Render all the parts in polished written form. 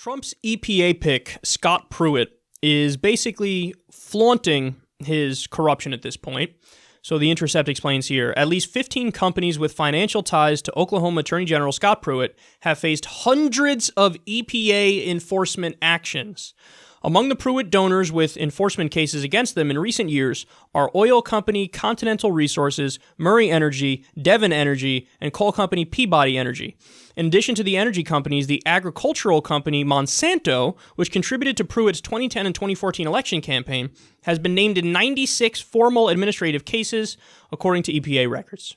Trump's EPA pick, Scott Pruitt, is basically flaunting his corruption at this point. So The Intercept explains here, at least 15 companies with financial ties to Oklahoma Attorney General Scott Pruitt have faced hundreds of EPA enforcement actions. Among the Pruitt donors with enforcement cases against them in recent years are oil company Continental Resources, Murray Energy, Devon Energy, and coal company Peabody Energy. In addition to the energy companies, the agricultural company Monsanto, which contributed to Pruitt's 2010 and 2014 election campaign, has been named in 96 formal administrative cases, according to EPA records.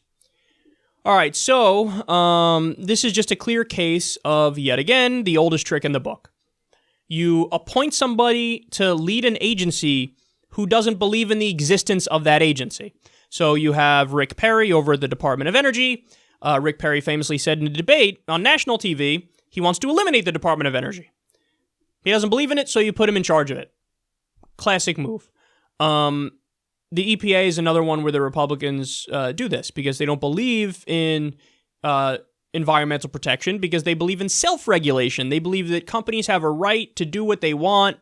All right, so this is just a clear case of, yet again, the oldest trick in the book. You appoint somebody to lead an agency who doesn't believe in the existence of that agency. So you have Rick Perry over at the Department of Energy. Rick Perry famously said in a debate on national TV, he wants to eliminate the Department of Energy. He doesn't believe in it, so you put him in charge of it. Classic move. The EPA is another one where the Republicans do this because they don't believe in environmental protection, because they believe in self-regulation. They believe that companies have a right to do what they want,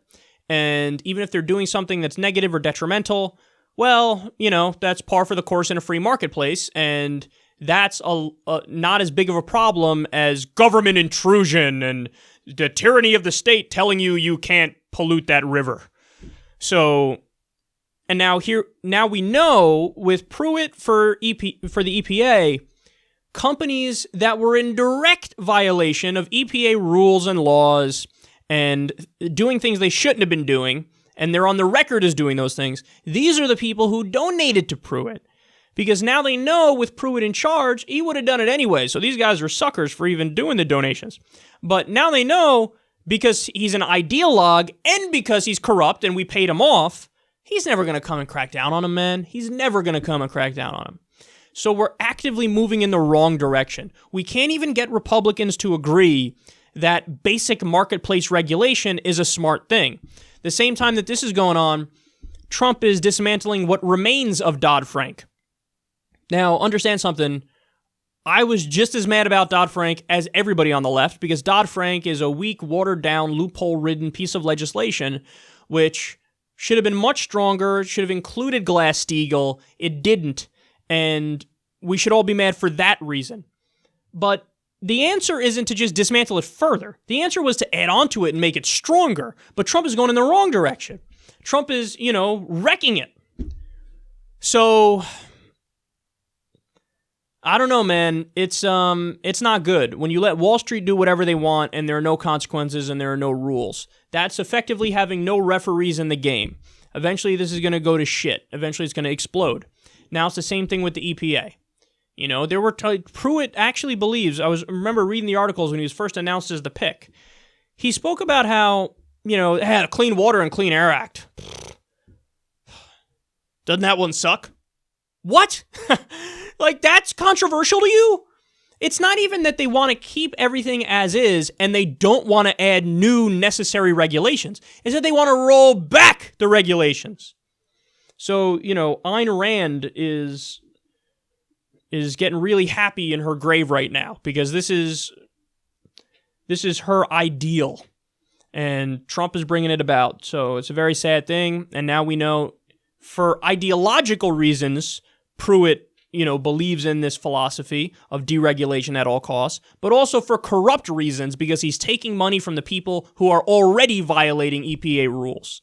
and even if they're doing something that's negative or detrimental, well, you know, that's par for the course in a free marketplace, and that's not as big of a problem as government intrusion and the tyranny of the state telling you can't pollute that river. So, and now we know with Pruitt for the EPA, companies that were in direct violation of EPA rules and laws and doing things they shouldn't have been doing, and they're on the record as doing those things, these are the people who donated to Pruitt. Because now they know with Pruitt in charge, he would have done it anyway. So these guys are suckers for even doing the donations. But now they know, because he's an ideologue and because he's corrupt and we paid him off, he's never going to come and crack down on him, man. He's never going to come and crack down on him. So we're actively moving in the wrong direction. We can't even get Republicans to agree that basic marketplace regulation is a smart thing. The same time that this is going on, Trump is dismantling what remains of Dodd-Frank. Now, understand something. I was just as mad about Dodd-Frank as everybody on the left, because Dodd-Frank is a weak, watered-down, loophole-ridden piece of legislation which should have been much stronger, should have included Glass-Steagall. It didn't. And we should all be mad for that reason. But the answer isn't to just dismantle it further. The answer was to add on to it and make it stronger. But Trump is going in the wrong direction. Trump is, wrecking it. So, I don't know, man. It's not good. When you let Wall Street do whatever they want and there are no consequences and there are no rules, that's effectively having no referees in the game. Eventually, this is going to go to shit. Eventually, it's going to explode. Now it's the same thing with the EPA. Pruitt actually believes, remember reading the articles when he was first announced as the pick. He spoke about how, it had a Clean Water and Clean Air Act. Doesn't that one suck? What? Like, that's controversial to you? It's not even that they want to keep everything as is and they don't want to add new necessary regulations. It's that they want to roll back the regulations. So, Ayn Rand is getting really happy in her grave right now because this is her ideal, and Trump is bringing it about. So it's a very sad thing, and now we know for ideological reasons, Pruitt, believes in this philosophy of deregulation at all costs, but also for corrupt reasons because he's taking money from the people who are already violating EPA rules.